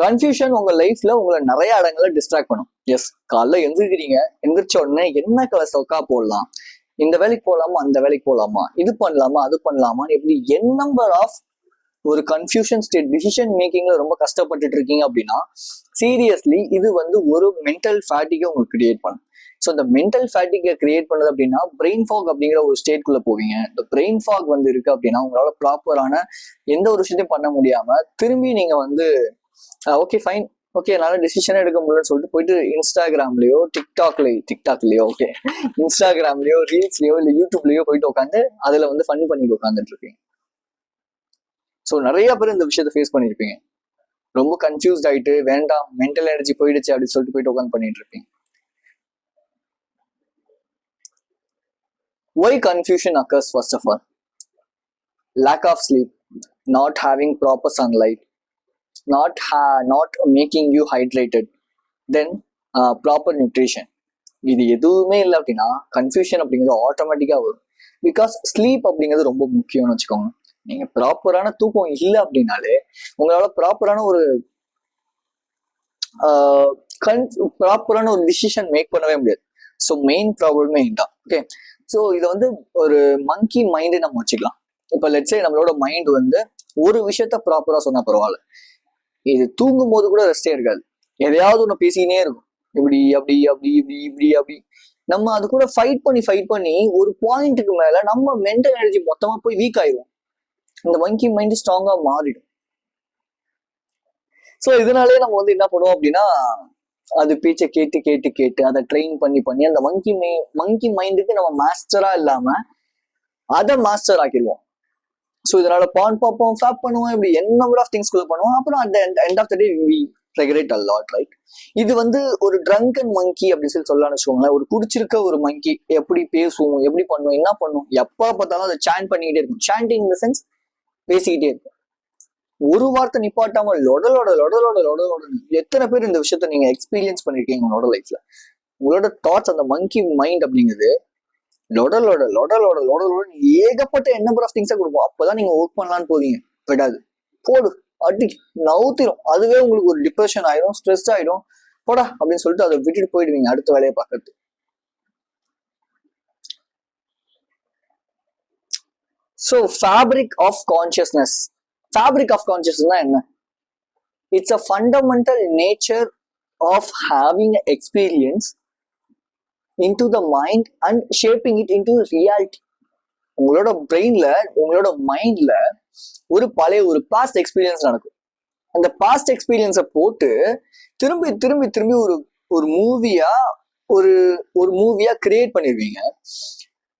Confusion உங்க லைஃப்ல உங்களை நிறைய இடங்களை டிஸ்ட்ராக்ட் பண்ணும். எஸ், காலைல எந்திரிக்கிறீங்க, எந்திரிச்ச உடனே என்ன கலர் சொக்கா போடலாம், இந்த வேலைக்கு போகலாமா அந்த வேலைக்கு போகலாமா, இது பண்ணலாமா அது பண்ணலாமா, இப்படி என் நம்பர் ஆஃப் ஒரு கன்ஃபியூஷன் ஸ்டேட் டிசிஷன் மேக்கிங்ல ரொம்ப கஷ்டப்பட்டுட்டு இருக்கீங்க அப்படின்னா சீரியஸ்லி இது வந்து ஒரு மென்டல் ஃபேட்டிகை உங்களுக்கு கிரியேட் பண்ணும். ஸோ இந்த மென்டல் ஃபேட்டிகை கிரியேட் பண்ணுது அப்படின்னா பிரெயின் ஃபாக் அப்படிங்கிற ஒரு ஸ்டேட்குள்ள போவீங்க. இந்த பிரெயின் ஃபாக் வந்து இருக்கு அப்படின்னா உங்களால ப்ராப்பரான எந்த ஒரு விஷயத்தையும் பண்ண முடியாம திரும்பி நீங்க வந்து ஓகே ஃபைன், ஓகே என்னால டிசிஷனே எடுக்க முடியலன்னு சொல்லிட்டு போயிட்டு இன்ஸ்டாகிராம்லயோ டிக்டாக்லயோ ஓகே இன்ஸ்டாகிராம்லயோ ரீல்ஸ்லயோ இல்லை யூடியூப்லயோ போயிட்டு உட்காந்து அதுல வந்து ஃபன் பண்ணிட்டு உட்காந்துட்டு இருக்கீங்க. ஸோ நிறைய பேர் இந்த விஷயத்த ஃபேஸ் பண்ணியிருப்பீங்க. ரொம்ப கன்ஃபியூஸ்ட் ஆயிட்டு வேண்டாம் மென்டல் எனர்ஜி போயிடுச்சு அப்படின்னு சொல்லிட்டு போயிட்டு உட்காந்து பண்ணிட்டு இருப்பீங்க. Why confusion occurs? First of all, lack of sleep, not having proper sunlight, not making you hydrated, then proper nutrition. இது எதுவுமே இல்லை அப்படின்னா கன்ஃபியூஷன் அப்படிங்கிறது ஆட்டோமேட்டிக்கா வரும். பிகாஸ் ஸ்லீப் அப்படிங்கிறது ரொம்ப முக்கியம்னு வச்சுக்கோங்க. நீங்க ப்ராப்பரான தூக்கம் இல்லை அப்படின்னாலே உங்களால ப்ராப்பரான ஒரு டிசிஷன் மேக் பண்ணவே முடியாது. ஸோ மெயின் ப்ராப்ளமே இதுதான். ஓகே, ஸோ இதை வந்து ஒரு மங்கி மைண்டு நம்ம வச்சுக்கலாம். இப்போ லெட்ஸே நம்மளோட மைண்ட் வந்து ஒரு விஷயத்த ப்ராப்பரா சொன்னா பரவாயில்ல, இது தூங்கும் போது கூட ரெஸ்டே இருக்காது, எதையாவது ஒன்று பேசிக்கினே இருக்கும், இப்படி அப்படி அப்படி இப்படி இப்படி அப்படி. நம்ம அது கூட ஃபைட் பண்ணி ஒரு பாயிண்ட்டுக்கு மேல நம்ம மென்டல் எனர்ஜி மொத்தமா போய் வீக் ஆயிடும். இந்த மங்கி மைண்ட் ஸ்ட்ராங்கா மாறிடும். ஸோ இதனாலே நம்ம வந்து என்ன பண்ணுவோம் அப்படின்னா அது பேச்சை கேட்டு அதை ட்ரெயின் பண்ணி அந்த மங்கி மைண்டுக்கு நம்ம மாஸ்டரா இல்லாம அதை மாஸ்டர் ஆக்கிடுவோம். ஸோ இதனால பான் பார்ப்போம், ஃபேப் பண்ணுவோம், இப்படி என்ன நம்பர் ஆஃப் திங்ஸ் பண்ணுவோம். அப்புறம் அந்த end of the day we regulate a lot, right? இது வந்து ஒரு ட்ரங்கன் மங்கி அப்படின்னு சொல்லலாம்னு வச்சுக்கோங்களேன். ஒரு குடிச்சிருக்க ஒரு மங்கி எப்படி பேசுவோம், எப்படி பண்ணுவோம், என்ன பண்ணுவோம், எப்போ பார்த்தாலும் அதை சாண்ட் பண்ணிக்கிட்டே இருக்கும். சாண்டிங் இன் த சென்ஸ் பேசிக்கிட்டே இருக்கும். ஒரு வார்த்தை நிப்பாட்டாம லொடலோட எத்தனை பேர் இந்த விஷயத்த நீங்க எக்ஸ்பீரியன்ஸ் பண்ணிருக்கீங்க உங்களோட லைஃப்ல? உங்களோட தாட்ஸ், அந்த மங்கி மைண்ட் அப்படிங்கிறது லொடலோட ஏகப்பட்ட என்ன நம்பர் ஆஃப் திங்ஸை கொடுப்போம். அப்பதான் நீங்க ஒர்க் பண்ணலான்னு போவீங்க, விடாது, போடு அடி நவுத்திரும். அதுவே உங்களுக்கு ஒரு டிப்ரெஷன் ஆயிடும், ஸ்ட்ரெஸ் ஆயிடும், போடா அப்படின்னு சொல்லிட்டு அதை விட்டுட்டு போயிடுவீங்க அடுத்த வேலையை பார்க்கறது. ஸோ ஃபேப்ரிக் ஆஃப் கான்சியஸ்னஸ் என்ன? It's a fundamental nature of having an experience into the mind and shaping it into reality. உங்களோட பிரெயின்ல, உங்களோட மைண்ட்ல ஒரு பாஸ்ட் எக்ஸ்பீரியன்ஸ் நடக்கும். அந்த பாஸ்ட் எக்ஸ்பீரியன்ஸை போட்டு திரும்பி ஒரு மூவியா கிரியேட் பண்ணிருவீங்க.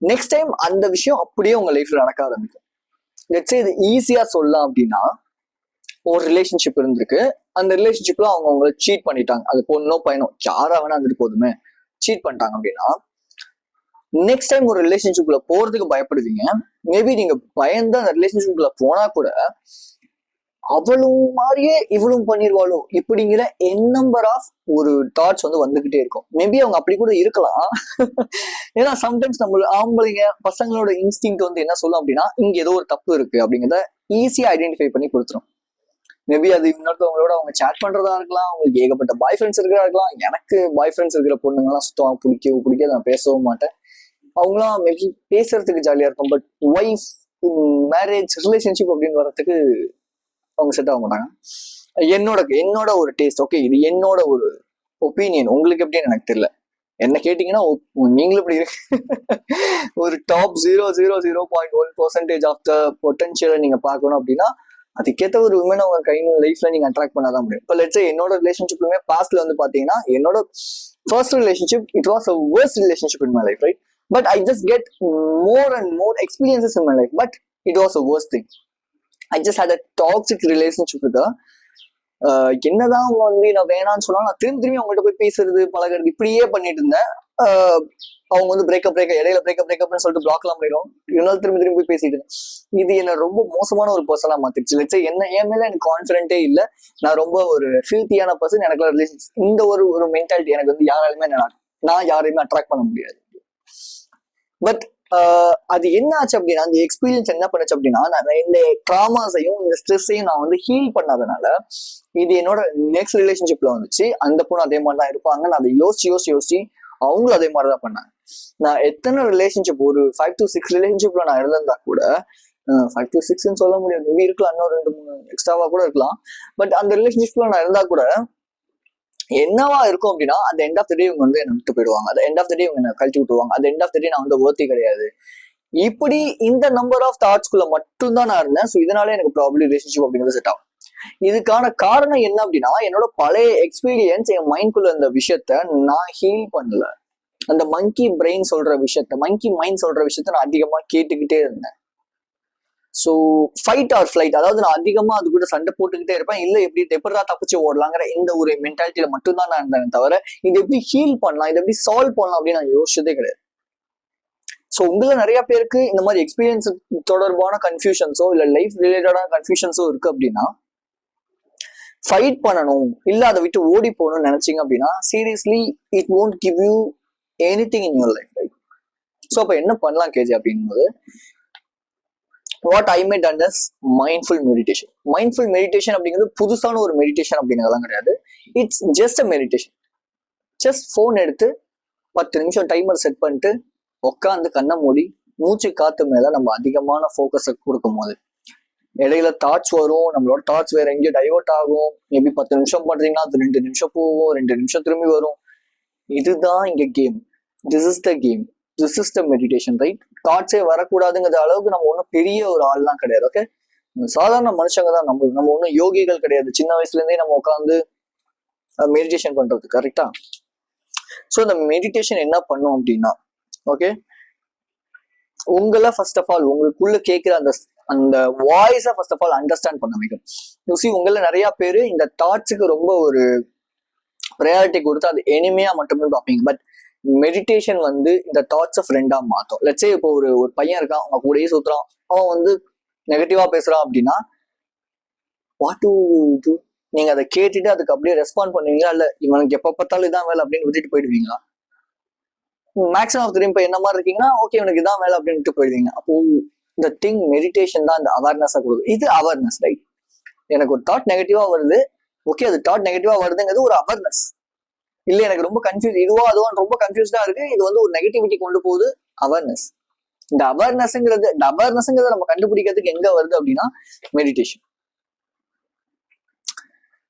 நெக்ஸ்ட் டைம் அந்த விஷயம் அப்படியே உங்க லைஃப்ல நடக்க ஆரம்பிக்கும். லெட்ஸே இது ஈஸியா சொல்லலாம் அப்படின்னா, ஒரு ரிலேஷன்ஷிப் இருந்திருக்கு, அந்த ரிலேஷன்ஷிப்ல அவங்க உங்களை சீட் பண்ணிட்டாங்க. அது பொண்ணோ பையனோ யாரா வேணா இருந்துட்டு போதுமே, சீட் பண்ணிட்டாங்க அப்படின்னா நெக்ஸ்ட் டைம் ஒரு ரிலேஷன்ஷிப்ல போறதுக்கு பயப்படுவீங்க. மேபி நீங்க பயந்து அந்த ரிலேஷன்ஷிப்ல போனா கூட அவளும் மாதிரியே இவளும் பண்ணிடுவாளோ இப்படிங்கிற என் நம்பர் ஆஃப் ஒரு தாட்ஸ் வந்து வந்துகிட்டே இருக்கும். மேபி அவங்க அப்படி கூட இருக்கலாம். ஏன்னா சம்டைம்ஸ் நம்ம ஆம்பளைங்க பசங்களோட இன்ஸ்டிங் வந்து என்ன சொல்லும் அப்படின்னா, இங்க ஏதோ ஒரு தப்பு இருக்கு அப்படிங்கிறத ஈஸியா ஐடென்டிஃபை பண்ணி கொடுத்துரும். மேபி அது இன்னொருத்தவங்களோட அவங்க சேட் பண்றதா இருக்கலாம், அவங்களுக்கு ஏகப்பட்ட பாய் ஃப்ரெண்ட்ஸ் இருக்கிறதா இருக்கலாம். எனக்கு பாய் ஃப்ரெண்ட்ஸ் இருக்கிற பொண்ணுங்கெல்லாம் சுத்தம் பிடிக்காது, நான் பேசவும் மாட்டேன். அவங்களாம் மேபி பேசுறதுக்கு ஜாலியா இருக்கும். பட் ஒய்ஃப், மேரேஜ், ரிலேஷன்ஷிப் அப்படின்னு வர்றதுக்கு அவங்க செட் ஆக மாட்டாங்க. என்னோட ஒரு டேஸ்ட், ஓகே இது என்னோட ஒரு ஒப்பீனியன், உங்களுக்கு எப்படின்னு எனக்கு தெரியல. என்ன கேட்டீங்கன்னா நீங்களும் இப்படி ஒரு டாப் 0.001% ஆஃப் த பொட்டன்ஷியலை நீங்க பார்க்கணும் அப்படின்னா அதுக்கேற்ற ஒரு விமன் அவங்க லைஃப்ல நீங்க அட்ராக்ட் பண்ணாதான் முடியும். இப்போ லெட்ஸ் சே என்னோட ரிலேஷன்ஷிப்லுமே பாஸ்ட்ல வந்து பாத்தீங்கன்னா என்னோட first relationship it was a worst relationship in my life, right? But I just get more and more experiences in my life, but it was a worst thing. I just had a toxic relationship with her. என்னதான் அவங்க வந்து நான் வேணான்னு சொன்னாலும் நான் திரும்பி அவங்ககிட்ட போய் பேசுறது பழகிறது இப்படியே பண்ணிட்டு இருந்தேன். அவங்க வந்து இடையில பிரேக்கப்னு சொல்லிட்டு பிளாக்லாம் பண்ணிடும், இருந்தாலும் திரும்பி போய் பேசிட்டு இருந்தேன். இது என்ன ரொம்ப மோசமான ஒரு பர்சனா மாத்திருச்சு. லெட்ஸ் சே என் மேல எனக்கு கான்ஃபிடென்ட்டே இல்லை, நான் ரொம்ப ஒரு ஃபில்த்தியான பர்சன், எனக்கு ரிலேஷன்ஸ் இந்த ஒரு மென்டாலிட்டி எனக்கு வந்து யாராலுமே நான் யாரையுமே அட்ராக்ட் பண்ண முடியாது. பட் அது என்ன ஆச்சு அப்படின்னா, அந்த எக்ஸ்பீரியன்ஸ் என்ன பண்ணுச்சு அப்படின்னா, நான் இந்த ட்ராமாஸையும் இந்த ஸ்ட்ரெஸ்ஸையும் நான் வந்து ஹீல் பண்ணாதனால இது என்னோட நெக்ஸ்ட் ரிலேஷன்ஷிப்ல வந்துச்சு. அந்த பொண்ணு அதே மாதிரி தான் இருப்பாங்க. நான் அதை யோசிச்சு அவங்களும் அதே மாதிரி தான் பண்ணாங்க. நான் எத்தனை ரிலேஷன்ஷிப், ஒரு 5 to 6 ரிலேஷன்ஷிப்ல நான் இருந்திருந்தா கூட, 5 to 6ன்னு சொல்ல முடியாது, மேபி இருக்கலாம், இன்னும் 2-3 எக்ஸ்ட்ராவா கூட இருக்கலாம். பட் அந்த ரிலேஷன்ஷிப்ல நான் இருந்தா கூட என்னவா இருக்கும் அப்படின்னா, அந்த எண்ட் ஆஃப் த டே இவங்க வந்து என்ன விட்டு போயிடுவாங்க, அந்த எண்ட் ஆஃப் த டே இவங்க என்ன கழட்டி விட்டுருவாங்க, அந்த எண்ட் ஆஃப் த டே நான் வந்து ஒர்த்தி கிடையாது. இப்படி இந்த நம்பர் ஆஃப் தாட்ஸ்குள்ள மட்டும்தான் நான் இருந்தேன். ஸோ இதனால எனக்கு ப்ராப்ளம் ரிலேஷன்ஷிப் அப்படிங்கிறது செட் ஆகும். இதுக்கான காரணம் என்ன அப்படின்னா, என்னோட பழைய எக்ஸ்பீரியன்ஸ் என் மைண்ட்குள்ள இருந்த விஷயத்த நான் ஹீல் பண்ணல. அந்த மங்கி பிரெயின் சொல்ற விஷயத்த, மங்கி மைண்ட் சொல்ற விஷயத்த நான் அதிகமா கேட்டுக்கிட்டே இருந்தேன். ஸோ ஃபைட் ஆர் ஃபிளைட், அதாவது நான் அதிகமா அது கூட சண்டை போட்டுக்கிட்டே இருப்பேன். இல்லை எப்படிடா தப்பிச்சு ஓடலாங்கிற இந்த ஒரு மென்டாலிட்டியில மட்டும்தான் நான் இருந்தேன் தவிர, இது எப்படி ஹீல் பண்ணலாம், இது எப்படி சால்வ் பண்ணலாம் அப்படின்னு நான் யோசிச்சதே கிடையாது. ஸோ உங்களை நிறைய பேருக்கு இந்த மாதிரி எக்ஸ்பீரியன்ஸ் தொடர்பான கன்ஃபியூஷன்ஸோ இல்லை லைஃப் ரிலேட்டடான கன்ஃபியூஷன்ஸோ இருக்கு அப்படின்னா, ஃபைட் பண்ணணும் இல்ல அதை விட்டு ஓடி போகணும்னு நினைச்சீங்க அப்படின்னா, seriously it won't give you anything in your life, right? So அப்போ என்ன பண்ணலாம் கேஜி அப்படிங்கும்போது, what I may done is mindful meditation. Mindful meditation அப்படிங்கிறது புதுசான ஒரு மெடிடேஷன் அப்படிங்கிறதெல்லாம் கிடையாது. It's just a meditation. ஜஸ்ட் ஃபோன் எடுத்து 10 நிமிஷம் டைமர் செட் பண்ணிட்டு உட்காந்து கண்ணை மூடி மூச்சு காத்து மேல நம்ம அதிகமான ஃபோக்கஸை கொடுக்கும் போது இடையில தாட்ஸ் வரும், நம்மளோட தாட்ஸ் வேற எங்கேயும் டைவர்ட் ஆகும். மேபி 10 நிமிஷம் பண்றீங்கன்னா அது 2 நிமிஷம் போகும், 2 நிமிஷம் திரும்பி வரும். இதுதான் இங்க game. This is the game, this is the meditation, right? தாட்ஸே வரக்கூடாதுங்கிற அளவுக்கு நம்ம ஒன்றும் பெரிய ஒரு ஆள்லாம் கிடையாது. ஓகே, சாதாரண மனுஷங்க தான் நம்ம ஒன்றும் யோகிகள் கிடையாது. சின்ன வயசுல இருந்தே நம்ம உட்காந்து மெடிடேஷன் பண்றது, கரெக்டா? ஸோ இந்த மெடிடேஷன் என்ன பண்ணும் அப்படின்னா, ஓகே, உங்களை ஃபர்ஸ்ட் ஆஃப் ஆல் உங்களுக்குள்ள கேட்கிற அந்த வாய்ஸை ஃபர்ஸ்ட் ஆஃப் ஆல் அண்டர்ஸ்டாண்ட் பண்ண வைக்கும். யூசி உங்கள நிறைய பேர் இந்த தாட்ஸுக்கு ரொம்ப ஒரு ப்ரையாரிட்டி கொடுத்து அது எனிமையா மட்டுமே பார்ப்பீங்க. பட் மெடிடேஷன் வந்து இந்த தாட்ஸை ஃப்ரெண்டா மாற்றும். லெட்ஸே இப்போ ஒரு பையன் இருக்கான், அவங்க கூடயே சுத்துறான், அவன் வந்து நெகட்டிவா பேசுறான் அப்படின்னா, வாட் டு டு நீங்க அதை கேட்டுட்டு அதுக்கு அப்படியே ரெஸ்பாண்ட் பண்ணுவீங்களா, இல்ல இவனுக்கு எப்ப பார்த்தாலும் இதான் வேலை அப்படின்னு விட்டுட்டு போயிடுவீங்களா? மேக்ஸிமம் ஆஃப் திரும்ப என்ன மாதிரி இருக்கீங்கன்னா, ஓகே எனக்கு இதான் வேலை அப்படின்னு விட்டு போயிடுவீங்க. அப்போ இந்த திங் மெடிடேஷன் தான் இந்த அவேர்னஸை கொடுக்கும். இது அவேர்னஸ், ரைட்? எனக்கு ஒரு தாட் நெகட்டிவா வருது, ஓகே, அது தாட் நெகட்டிவா வருதுங்கிறது ஒரு அவேர்னஸ். இல்ல எனக்கு ரொம்ப கன்ஃபியூஸ், இதுவா அதுவான்னு ரொம்ப கன்ஃபியூஸ்டா இருக்கு, இது வந்து ஒரு நெகட்டிவிட்டி கொண்டு போகுது, அவேர்னஸ். இந்த அவேர்னஸ்ங்கிறத நம்ம கண்டுபிடிக்கிறதுக்கு எங்க வருது அப்படின்னா மெடிடேஷன்.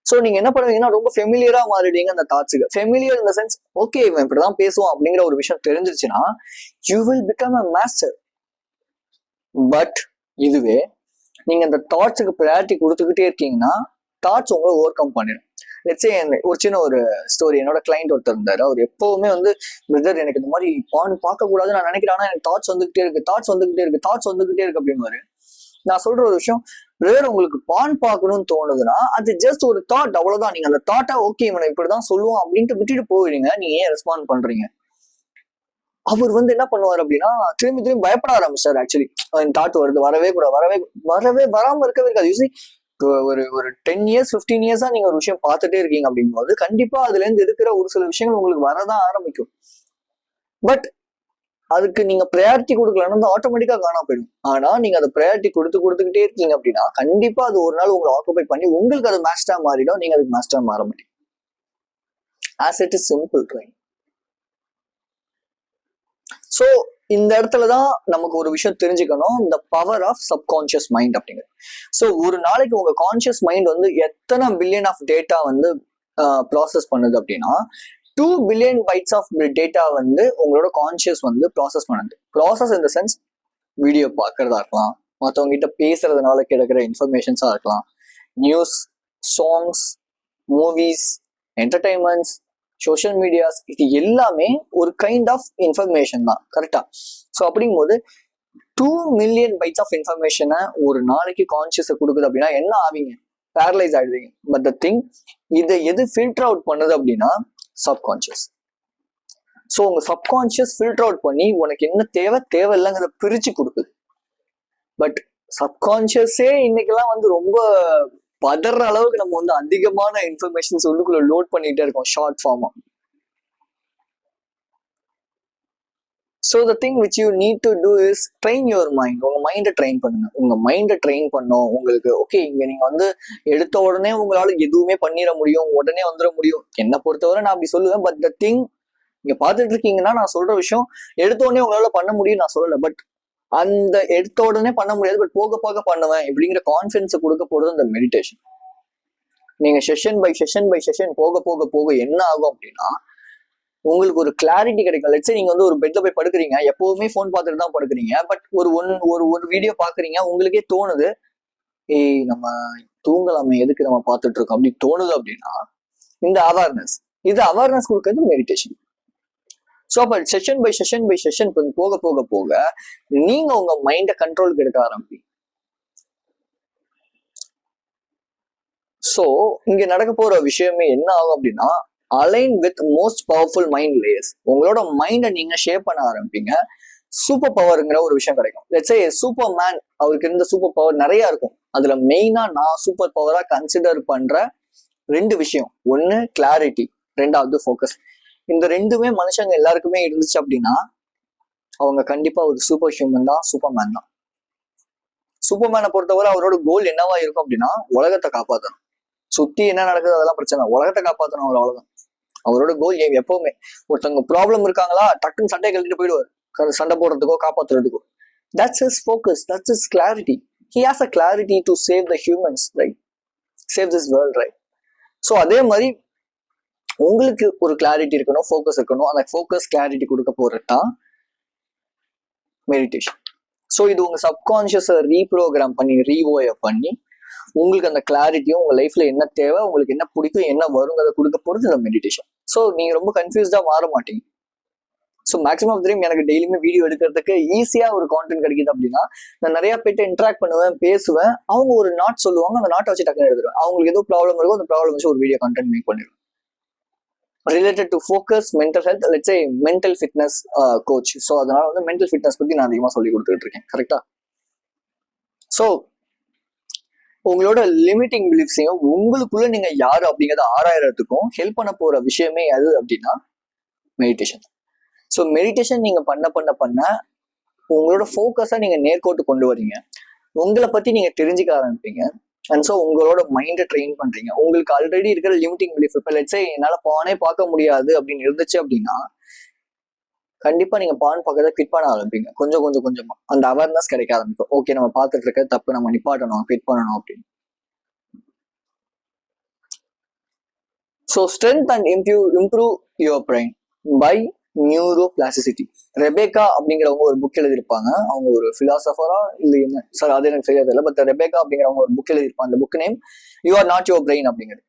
ஸோ நீங்க என்ன பண்ணுவீங்கன்னா, ரொம்ப ஃபெமிலியரா மாறிடுவீங்க அந்த தாட்ஸுக்கு. ஃபெமிலியர் இந்த சென்ஸ், ஓகே இவன் இப்படிதான் பேசுவான் அப்படிங்கிற ஒரு விஷயம் தெரிஞ்சிருச்சுன்னா you will become a master. But இதுவே நீங்க அந்த தாட்ஸுக்கு ப்ரையாரிட்டி கொடுத்துக்கிட்டே இருக்கீங்கன்னா தாட்ஸ் உங்களை ஓவர் கம் பண்ணிடும். லெட்ஸே ஒரு சின்ன ஒரு ஸ்டோரி. என்னோட கிளைண்ட் ஒருத்தர் இருந்தாரு. அவர் எப்பவுமே வந்து, பிரதர் எனக்கு இந்த மாதிரி பார்க்க கூடாதுன்னு நான் நினைக்கிறேன், ஆனா எனக்கு தாட்ஸ் வந்துகிட்டே இருக்கு அப்படின்னு. நான் சொல்ற ஒரு விஷயம், பிரதர் உங்களுக்கு பான் பார்க்கணும்னு தோணுதுன்னா அது ஜஸ்ட் ஒரு தாட், அவ்வளவுதான். நீங்க அந்த தாட்டா ஓகே இவனை இப்படிதான் சொல்லுவோம் அப்படின்ட்டு விட்டுட்டு போயிடுங்க. நீங்க ஏன் ரெஸ்பாண்ட் பண்றீங்க? அவர் வந்து என்ன பண்ணுவார் அப்படின்னா, திரும்பி பயப்பட ஆரம்பிச்சார். ஆக்சுவலி தாட் வருது, வரவே கூட வராம இருக்கவே இருக்காது. யூசி ஒரு 10 years 15 years நீங்க ஒரு விஷயம் பார்த்துட்டே இருக்கீங்க அப்படிங்கும்போது கண்டிப்பா அதுல இருந்து இருக்கிற ஒரு சில விஷயங்கள் உங்களுக்கு வரதான் ஆரம்பிக்கும். பட் அதுக்கு நீங்க ப்ரையாரிட்டி கொடுக்கலன்னா ஆட்டோமேட்டிக்கா காணாம போயிடும். ஆனா நீங்க அதை ப்ரையாரிட்டி கொடுத்துக்கிட்டே இருக்கீங்க அப்படின்னா கண்டிப்பா அது ஒரு நாள் உங்களை ஆக்குபை பண்ணி உங்களுக்கு அது மாஸ்டரா மாறிடும். நீங்க அதுக்கு மாஸ்டரா மாற முடியும். As it is simple, right? So இந்த இடத்துலதான் நமக்கு ஒரு விஷயம் தெரிஞ்சுக்கணும், இந்த பவர் ஆஃப் சப்கான்சியஸ் மைண்ட் அப்படிங்கிறது. ஸோ ஒரு நாளைக்கு உங்க கான்சியஸ் மைண்ட் வந்து எத்தனை பில்லியன் ஆஃப் டேட்டா வந்து ப்ராசஸ் பண்ணுது அப்படின்னா 2 billion bytes ஆஃப் டேட்டா வந்து உங்களோட கான்சியஸ் வந்து ப்ராசஸ் பண்ணுது. Process in the sense, video பார்க்கறதா இருக்கலாம், மற்றவங்க கிட்ட பேசுறதுனால கிடைக்கிற இன்ஃபர்மேஷன்ஸா இருக்கலாம், news, songs, movies, entertainments, social medias, இது எல்லாமே ஒரு கைண்ட் ஆஃப் இன்ஃபர்மேஷன் தான், கரெக்டா? ஸோ அப்படிங்கும்போது 2 million bytes ஆஃப் இன்ஃபர்மேஷனை ஒரு நாளைக்கு கான்சியஸை கொடுக்குது அப்படின்னா என்ன ஆவீங்க? பேரலைஸ் ஆயிடுவீங்க. பட் த திங், இதை எது ஃபில்டர் அவுட் பண்ணுது அப்படின்னா சப்கான்சியஸ். ஸோ உங்க சப்கான்சியஸ் ஃபில்டர் அவுட் பண்ணி உனக்கு என்ன தேவையில்லைங்கிறத பிரிச்சு கொடுக்குது. பட் சப்கான்சியஸே இன்னைக்கெல்லாம் வந்து ரொம்ப பதற அளவுக்கு நம்ம வந்து அதிகமான இன்ஃபர்மேஷன்ஸ் உள்ளுக்குள்ள லோட் பண்ணிட்டே இருக்கோம் ஷார்ட் ஃபார்மா. So the thing which you need to do is train your mind. உங்க மைண்டை ட்ரெயின் பண்ணுங்க. உங்க மைண்டை ட்ரெயின் பண்ணோம் உங்களுக்கு. ஓகே, இங்க நீங்க வந்து எடுத்த உடனே உங்களால எதுவுமே பண்ணிட முடியும், உடனே வந்துட முடியும். என்னை பொறுத்தவரை நான் அப்படி சொல்லுவேன். பட் த திங், நீங்க பார்த்துட்டு இருக்கீங்கன்னா நான் சொல்ற விஷயம் எடுத்த உடனே உங்களால பண்ண முடியும் நான் சொல்லலை. பட் அந்த எடுத்த உடனே பண்ண முடியாது, பட் போக போக பண்ணுவேன் இப்படிங்கிற கான்ஃபிடன்ஸை கொடுக்க போறது அந்த மெடிடேஷன். நீங்க செஷன் பை செஷன் போக போக போக என்ன ஆகும் அப்படின்னா உங்களுக்கு ஒரு கிளாரிட்டி கிடைக்கும். லெட்ஸ் சே நீங்க வந்து ஒரு பெட்ல போய் படுக்கிறீங்க, எப்பவுமே ஃபோன் பார்த்துட்டு தான் படுக்கிறீங்க. பட் ஒரு வீடியோ பாக்குறீங்க, உங்களுக்கே தோணுது ஏய் நம்ம தூங்கலாமே, எதுக்கு நம்ம பார்த்துட்டு இருக்கோம் அப்படி தோணுது அப்படின்னா இந்த அவேர்னஸ் கொடுக்கறது மெடிடேஷன். ஸோ அப்போ செஷன் பை செஷன் போக போக போக நீங்க உங்க மைண்டை கண்ட்ரோலுக்கு எடுக்க ஆரம்பிப்பீங்க. ஸோ இங்க நடக்க போற விஷயமே என்ன ஆகும் அப்படின்னா align with most powerful mind layers. உங்களோட மைண்டை நீங்க ஷேப் பண்ண ஆரம்பிப்பீங்க. சூப்பர் பவர்ங்கிற ஒரு விஷயம் கிடைக்கும். லெட்ஸ் சே சூப்பர் மேன், அவருக்கு இருந்த சூப்பர் பவர் நிறைய இருக்கும். அதுல மெயினா நான் சூப்பர் பவரா கன்சிடர் பண்ற 2 விஷயம். ஒன்னு கிளாரிட்டி, 2வது ஃபோக்கஸ். இந்த 2மே மனுஷங்க எல்லாருக்குமே இருந்துச்சு அப்படின்னா அவங்க கண்டிப்பா ஒரு சூப்பர் ஹியூமன் தான், சூப்பர்மேன் தான். சூப்பர்மேனை பொறுத்தவரை அவரோட கோல் என்னவா இருக்கும் அப்படின்னா உலகத்தை காப்பாற்றணும். சுத்தி என்ன நடக்குது அதெல்லாம் பிரச்சனை, உலகத்தை காப்பாற்றணும், அவர் அவ்வளவுதான் அவரோட கோல். எப்பவுமே ஒருத்தவங்க ப்ராப்ளம் இருக்காங்களா, டக்குன்னு சண்டையை கழிட்டு போயிடுவார், சண்டை போடுறதுக்கோ காப்பாத்துறதுக்கோ. That's his focus, that's his clarity. He has a clarity to save the humans, right, save this world, right. So அதே மாதிரி உங்களுக்கு ஒரு கிளாரிட்டி இருக்கணும், ஃபோக்கஸ் இருக்கணும். அந்த ஃபோக்கஸ் கிளாரிட்டி கொடுக்க போறதுதான் மெடிடேஷன். ஸோ இது உங்க சப்கான்ஷியஸை ரீப்ரோக்ராம் பண்ணி ரீவோயர் பண்ணி உங்களுக்கு அந்த கிளாரிட்டியும் உங்க லைஃப்ல என்ன தேவை, உங்களுக்கு என்ன பிடிக்கும், என்ன வருங்கிறத கொடுக்க போறது இந்த மெடிடேஷன். ஸோ நீங்க ரொம்ப கன்ஃபியூஸ்டா மாற மாட்டீங்க. ஸோ மேக்ஸிமம் ஆஃப் டைம் எனக்கு டெய்லியுமே வீடியோ எடுக்கிறதுக்கு ஈஸியா ஒரு கான்டென்ட் கிடைக்குது அப்படின்னா நான் நிறைய பேர்ட்ட இன்ட்ராக்ட் பண்ணுவேன், பேசுவேன். அவங்க ஒரு நாட் சொல்லுவாங்க, அந்த நாட்டை வச்சு டக்குன்னு எழுதுருவேன். அவங்களுக்கு ஏதோ ப்ராப்ளம் இருக்கும், அந்த ப்ராப்ளம் வச்சு ஒரு வீடியோ கான்டென்ட் மேக் பண்ணிடுவேன் related to focus, mental health, let's say mental fitness coach. So அதனால வந்து மென்டல் ஃபிட்னஸ் பத்தி நான் அதிகமாக சொல்லி கொடுத்துட்டு இருக்கேன், கரெக்டா? ஸோ உங்களோட லிமிட்டிங் பிலீஃப்ஸையும் உங்களுக்குள்ள நீங்க யாரு அப்படிங்கிறத ஆராயறதுக்கும் ஹெல்ப் பண்ண போற விஷயமே அது அப்படின்னா மெடிடேஷன். ஸோ மெடிடேஷன் நீங்க பண்ண பண்ண பண்ண உங்களோட ஃபோக்கஸை நீங்க நேர்கோட்டு கொண்டு வரீங்க. உங்களை பத்தி நீங்க தெரிஞ்சுக்க ஆரம்பிப்பீங்க. அண்ட் ஸோ உங்களோட மைண்டை ட்ரெயின் பண்றீங்க. உங்களுக்கு ஆல்ரெடி இருக்கிற லிமிட்டிங் பிலீஃப், இப்போ லெட்ஸ் சே என்னால பானே பார்க்க முடியாது அப்படின்னு இருந்துச்சு அப்படின்னா கண்டிப்பா நீங்க பான் பார்க்கறத குவிட் பண்ண ஆரம்பிப்பீங்க. கொஞ்சமா அந்த அவேர்னஸ் கிடைக்க ஆரம்பிக்கும். ஓகே, நம்ம பார்த்துட்டு இருக்க தப்பு, நம்ம நிப்பாட்டணும், குவிட் பண்ணணும் அப்படின்னு. So strength and improve your brain by neuroplasticity. Rebecca அப்படிங்கிறவங்க ஒரு புக் எழுதியிருப்பாங்க. அவங்க ஒரு பிலாசபரா இல்லை என்ன சார் அது எனக்கு சரியா தெரியல. பட் ரெபேக்கா அப்படிங்கிறவங்க ஒரு புக் எழுதியிருப்பாங்க. அந்த book name you are not your brain அப்படிங்கிறது.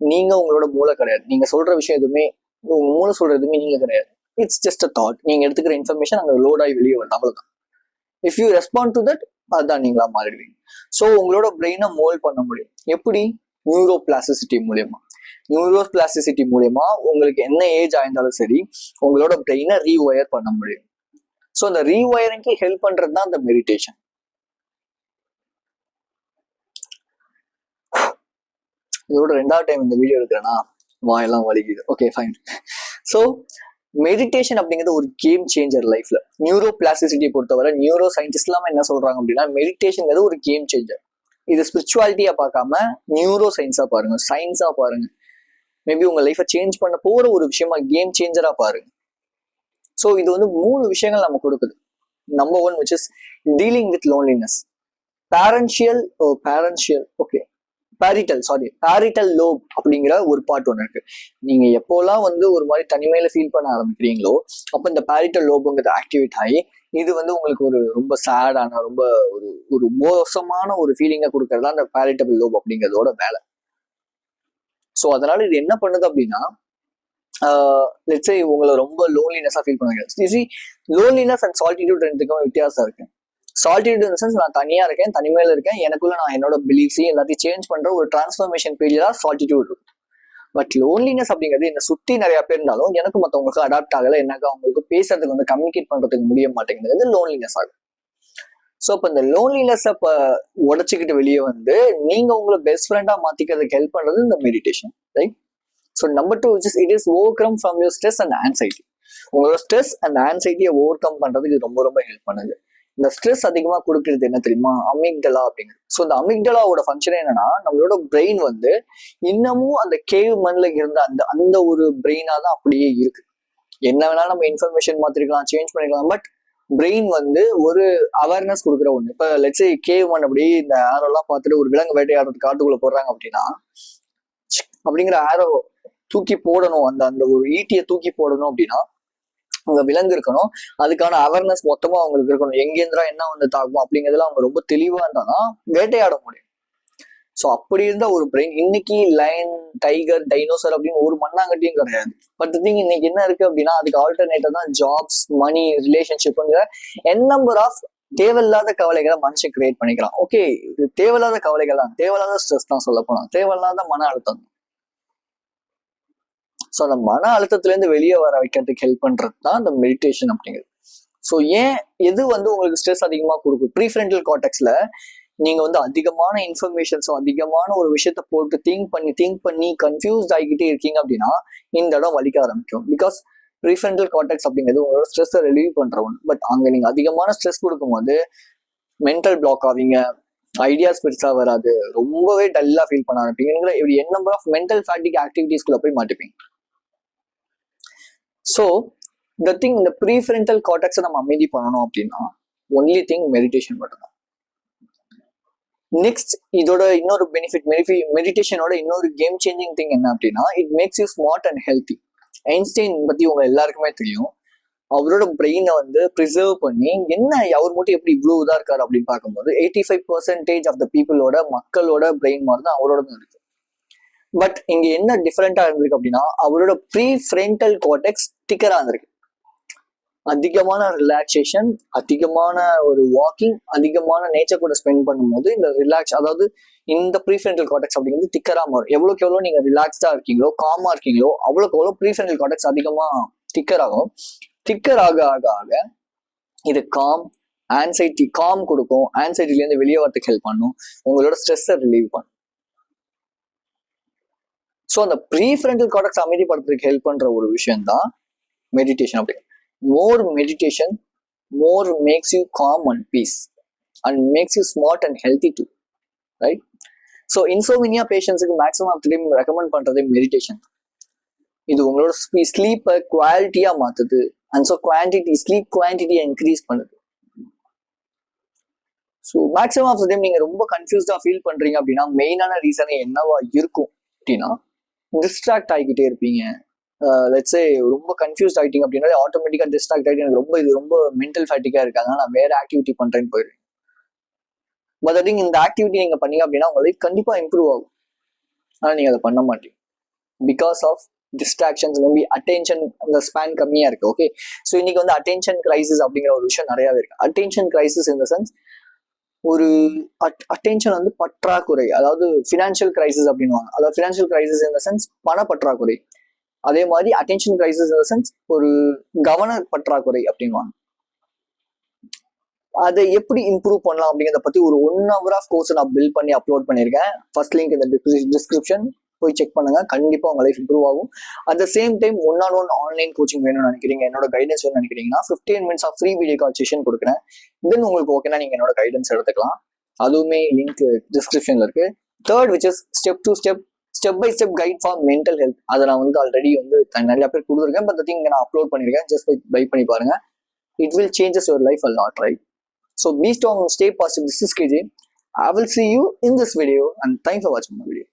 நீங்க உங்களோட மூளை கிடையாது. நீங்க சொல்ற விஷயம் எதுவுமே, உங்க மூளை சொல்ற எதுவுமே நீங்க கிடையாது. It's just a thought. நீங்க எடுத்துக்கிற இன்ஃபர்மேஷன் அங்கே லோட் ஆகி வெளியே வருது, அவ்வளவுதான். If you respond to that, அதுதான் நீங்களா மாறிடுவீங்க. ஸோ உங்களோட பிரெயினை மோல்ட் பண்ண முடியும். எப்படி? நியூரோபிளாஸ்டிசிட்டி மூலியமா. நியூரோபிளாஸ்டிசிட்டி மூலியமா உங்களுக்கு என்ன ஏஜ் ஆயிருந்தாலும் சரி உங்களோட பிரெயினை ரீவயர் பண்ண முடியும். ஸோ அந்த ரீவயரிங்க்கு ஹெல்ப் பண்றது தான் அந்த மெடிடேஷன். இதோட 2வது டைம் இந்த வீடியோ எடுக்கிறேன்னா வாயெல்லாம் வலிக்குது. Okay, fine. ஸோ மெடிடேஷன் அப்படிங்கிறது ஒரு கேம் சேஞ்சர் லைஃப்ல. நியூரோபிளாஸ்டிசிட்டியை பொறுத்தவரை நியூரோ சயின்டிஸ்ட் எல்லாம் என்ன சொல்றாங்க அப்படின்னா மெடிடேஷன் ஒரு கேம் சேஞ்சர். இது ஸ்பிரிச்சுவாலிட்டியா பார்க்காம நியூரோ சயின்ஸா பாருங்க, சயின்ஸா பாருங்க. மேபி உங்க லைஃபை சேஞ்ச் பண்ண போற ஒரு விஷயமா கேம் சேஞ்சரா பாருங்க. ஸோ இது வந்து 3 விஷயங்கள் நம்ம கொடுக்குது. Number 1 which is dealing with loneliness. Parietal lobe அப்படிங்கிற ஒரு பார்ட் ஒன்று இருக்கு. நீங்க எப்போல்லாம் வந்து ஒரு மாதிரி தனிமையில ஃபீல் பண்ண ஆரம்பிக்கிறீங்களோ அப்ப இந்த பேரிட்டல் லோபுங்கிறது ஆக்டிவேட் ஆகி இது வந்து உங்களுக்கு ஒரு ரொம்ப சேடான, ரொம்ப ஒரு மோசமான ஒரு ஃபீலிங்கை கொடுக்கறதா அந்த பேரிட்டபிள் லோப் அப்படிங்கிறதோட வேலை. ஸோ அதனால இது என்ன பண்ணுது அப்படின்னா லெட்ஸ் சே உங்களை ரொம்ப லோன்லினஸா ஃபீல் பண்ணுவீங்க. லோன்லினஸ் அண்ட் சால்டிடியூட் 2க்கும் வித்தியாசம் இருக்கு. சால்டிடியூட் இன் சென்ஸ் நான் தனியா இருக்கேன், தனிமையில இருக்கேன், எனக்குள்ள நான் என்னோட பிலீஃப்ஸையும் எல்லாத்தையும் சேஞ்ச் பண்ற ஒரு டிரான்ஸ்ஃபர்மேஷன் பீரியடா சால்டிடியூட் இருக்கும். பட் லோன்லினஸ் அப்படிங்கிறது என்னை சுத்தி நிறைய பேர் இருந்தாலும் எனக்கு மற்றவங்களுக்கு அடாப்ட் ஆகல, எனக்கு அவங்களுக்கு பேசுறதுக்கு வந்து கம்யூனிகேட் பண்றதுக்கு முடிய மாட்டேங்கிறது லோன்லினஸ் ஆகும். ஸோ இப்போ இந்த லோன்லினஸ் இப்போ உடச்சிக்கிட்டு வெளியே வந்து நீங்க உங்களை பெஸ்ட் ஃப்ரெண்டா மாத்திக்கிறதுக்கு ஹெல்ப் பண்றது இந்த meditation, right? So number 2 it is overcome from your stress and anxiety. உங்களோட ஸ்ட்ரெஸ் அண்ட் ஆன்சைட்டியை ஓவர் கம் பண்றதுக்கு இது ரொம்ப ரொம்ப ஹெல்ப் பண்ணுது. இந்த ஸ்ட்ரெஸ் அதிகமா கொடுக்கறது என்ன தெரியுமா? அமிக்டலா அப்படிங்கிறது. ஸோ இந்த அமிக்டலாவோட ஃபங்க்ஷன் என்னன்னா, நம்மளோட பிரெயின் வந்து இன்னமும் அந்த கேவ் மண்ல இருந்த அந்த அந்த ஒரு பிரெயினா தான் அப்படியே இருக்கு. என்ன வேணாலும் நம்ம இன்ஃபர்மேஷன் மாத்திருக்கலாம், சேஞ்ச் பண்ணிக்கலாம், பட் பிரெயின் வந்து ஒரு அவேர்னஸ் கொடுக்குற ஒண்ணு. இப்ப லெட்ஸ் சே கேவ் மண் அப்படி இந்த ஆரோலாம் பார்த்துட்டு ஒரு விலங்கு வேட்டையாடுறது காட்டுக்குள்ள போடுறாங்க அப்படின்னா, அப்படிங்கிற ஆரோ தூக்கி போடணும், அந்த அந்த ஒரு ஈட்டியை தூக்கி போடணும் அப்படின்னா அவங்க விலங்கு இருக்கணும், அதுக்கான அவேர்னஸ் மொத்தமா அவங்களுக்கு இருக்கணும், எங்கேந்திரா என்ன வந்து தாக்கும் அப்படிங்கிறதுல அவங்க ரொம்ப தெளிவா இருந்தாதான் வேட்டையாட முடியும். ஸோ அப்படி இருந்த ஒரு பிரெயின் இன்னைக்கு லைன், டைகர், டைனோசர் அப்படின்னு ஒரு மண்ணாங்கட்டியும் கிடையாது. பட் திங் இன்னைக்கு என்ன இருக்கு அப்படின்னா, அதுக்கு ஆல்டர்னேட்டிவ் தான் ஜாப்ஸ், மணி, ரிலேஷன்ஷிப்ங்கிற என் நம்பர் ஆஃப் தேவையில்லாத கவலைகளை மனுஷன் கிரியேட் பண்ணிக்கிறான். ஓகே, இது தேவையில்லாத கவலைகள் தான், தேவையில்லாத ஸ்ட்ரெஸ் தான் சொல்ல போனா, தேவையில்லாத மன அழுத்தம். ஸோ அந்த மன அழுத்தத்திலேருந்து வெளியே வர வைக்கிறதுக்கு ஹெல்ப் பண்றது தான் இந்த மெடிடேஷன் அப்படிங்கிறது. ஸோ ஏன் எது வந்து உங்களுக்கு ஸ்ட்ரெஸ் அதிகமாக கொடுக்கும்? ப்ரீஃப்ரண்டல் கார்டெக்ஸ்ல நீங்க வந்து அதிகமான இன்ஃபர்மேஷன்ஸும் அதிகமான ஒரு விஷயத்த போட்டு திங்க் பண்ணி கன்ஃபியூஸ்ட் ஆகிக்கிட்டே இருக்கீங்க அப்படின்னா இந்த இடம் வலிக்க ஆரம்பிக்கும். பிகாஸ் ப்ரீஃப்ரண்டல் கார்டெக்ஸ் அப்படிங்கிறது உங்களோட ஸ்ட்ரெஸ்ஸை ரிலீவ் பண்ற ஒன்று. பட் அங்க நீங்க அதிகமான ஸ்ட்ரெஸ் கொடுக்கும்போது மென்டல் பிளாக் ஆவீங்க, ஐடியாஸ் பெருசா வராது, ரொம்பவே டல்லா ஃபீல் பண்ண ஆரம்பிப்பீங்க, இப்படி என் நம்பர் ஆஃப் மென்டல் ஃபேட்டிக் ஆக்டிவிட்டிஸ்குள்ள போய் மாட்டிப்பீங்க. ஸோ த திங், இந்த ப்ரீஃப்ரண்டல் கார்டெக்ஸை நம்ம அமைதி பண்ணணும் அப்படின்னா ஒன்லி திங் மெடிடேஷன் மட்டும்தான். நெக்ஸ்ட் இதோட இன்னொரு பெனிஃபிட், மெடிடேஷனோட இன்னொரு கேம் சேஞ்சிங் திங் என்ன அப்படின்னா, it makes you smart and healthy. Einstein பத்தி உங்க எல்லாருக்குமே தெரியும். அவரோட பிரெயினை வந்து ப்ரிசர்வ் பண்ணி, என்ன அவர் மட்டும் எப்படி இவ்வளவு இதா இருக்காரு அப்படின்னு பார்க்கும்போது 85% ஆஃப் த பீப்புளோட மக்களோட பிரெயின் மாதிரி தான் அவரோட தான் இருக்கு. பட் இங்க என்ன டிஃபரெண்டா இருந்திருக்கு அப்படின்னா, அவரோட ப்ரீஃப்ரண்டல் கார்டெக்ஸ் திக்கரா இருந்திருக்கு. அதிகமான ரிலாக்ஸேஷன், அதிகமான ஒரு வாக்கிங், அதிகமான நேச்சர் கூட ஸ்பெண்ட் பண்ணும்போது இந்த ரிலாக்ஸ், அதாவது இந்த ப்ரீஃப்ரண்டல் கார்டெக்ஸ் அப்படிங்கிறது திக்கரா மாறும். எவ்வளோக்கு எவ்வளோ நீங்க ரிலாக்ஸ்டா இருக்கீங்களோ, காமா இருக்கீங்களோ, அவ்வளோக்கு எவ்வளோ ப்ரீஃப்ரண்டல் கார்டெக்ஸ் அதிகமா திக்கர் ஆகும். திக்கர் ஆக ஆக ஆக இது காம் கொடுக்கும், ஆன்சைட்டிலேருந்து வெளியே வரதுக்கு ஹெல்ப் பண்ணும், உங்களோட ஸ்ட்ரெஸ்ஸை ரிலீவ் பண்ணும். ஸோ அந்த ப்ரீஃப்ரண்டல் கார்டெக்ஸ் அமைதிப்படுத்துறதுக்கு ஹெல்ப் பண்ற ஒரு விஷயம் தான் மெடிடேஷன். அப்படி more meditation, more makes you calm and peace and makes you smart and healthy too, right? So insomnia patients க்கு maximum of the time recommend பண்றது மெடிடேஷன். இது உங்களோட ஸ்லீப்பை குவாலிட்டியா மாத்துது, அண்ட் ஸோ ஸ்லீப் குவான்டிட்டியை இன்க்ரீஸ் பண்ணுது. So maximum of the time நீங்க ரொம்ப கன்ஃபியூஸ்டா ஃபீல் பண்றீங்க அப்படின்னா மெயினான ரீசனே என்னவா இருக்கும் அப்படின்னா, டிஸ்ட்ராக்ட் ஆகிக்கிட்டே இருப்பீங்க. லெட்ஸ் சே ரொம்ப கன்ஃபியூஸ்ட் ஆகிட்டீங்க அப்படின்னா ஆட்டோமேட்டிக்காக டிஸ்ட்ராக்ட் ஆகிட்டு எனக்கு இது ரொம்ப மென்டல் ஃபேட்டிக்காக இருக்காங்க, நான் வேற ஆக்டிவிட்டி பண்றேன்னு போயிடுவேன். பட் ஐ திங்க் இந்த ஆக்டிவிட்டி நீங்க பண்ணீங்க அப்படின்னா உங்க லைஃப் கண்டிப்பா இம்ப்ரூவ் ஆகும். ஆனால் நீங்க அதை பண்ண மாட்டீங்க because of distractions, maybe attention அந்த ஸ்பேன் கம்மியா இருக்கு. ஓகே, ஸோ இன்னைக்கு வந்து அட்டென்ஷன் கிரைசிஸ் அப்படிங்கிற ஒரு விஷயம் நிறையாவே இருக்கு. Attention crisis in the sense ஒரு அட்டென்ஷன் வந்து பற்றாக்குறை, அதாவது ஃபினான்ஷியல் கிரைசிஸ் அப்படின்வாங்க. அதாவது financial crisis in the sense பண பற்றாக்குறை, அதே மாதிரி attention crisis in the sense ஒரு கவன பற்றாக்குறை அப்படின்வாங்க. அதை எப்படி இம்ப்ரூவ் பண்ணலாம் அப்படிங்கிறத பத்தி ஒரு 1 hour ஆஃப் கோர்ஸ் நான் பில்ட் பண்ணி அப்லோட் பண்ணியிருக்கேன். ஃபர்ஸ்ட் லிங்க் இந்த டிஸ்கிரிப்ஷன், போய் செக் பண்ணுங்க, கண்டிப்பா உங்க லைஃப் இம்ப்ரூவ் ஆகும். At the same time 1-on-1 online coaching வேணும்னு நினைக்கிறீங்க, என்னோட கைடன்ஸ் வேணும்னு நினைக்கிறீங்கன்னா 15 minutes of free video call session கொடுக்குறேன். தென் உங்களுக்கு ஓகேனா நீங்க என்னோட கைடன்ஸ் எடுத்துக்கலாம். அதுவுமே லிங்க் டிஸ்கிரிப்ஷன்ல இருக்கு. Third which is step by step guide for mental health. அதை நான் வந்து ஆல்ரெடி வந்து நிறைய பேர் கொடுத்துருக்கேன். பட் திங் நான் அப்லோட் பண்ணிருக்கேன், ஜஸ்ட் பை பண்ணி பாருங்க. It will changes your life a lot, right? So be strong, stay positive. This is KJ. I will see you in this video and thanks for watching my video.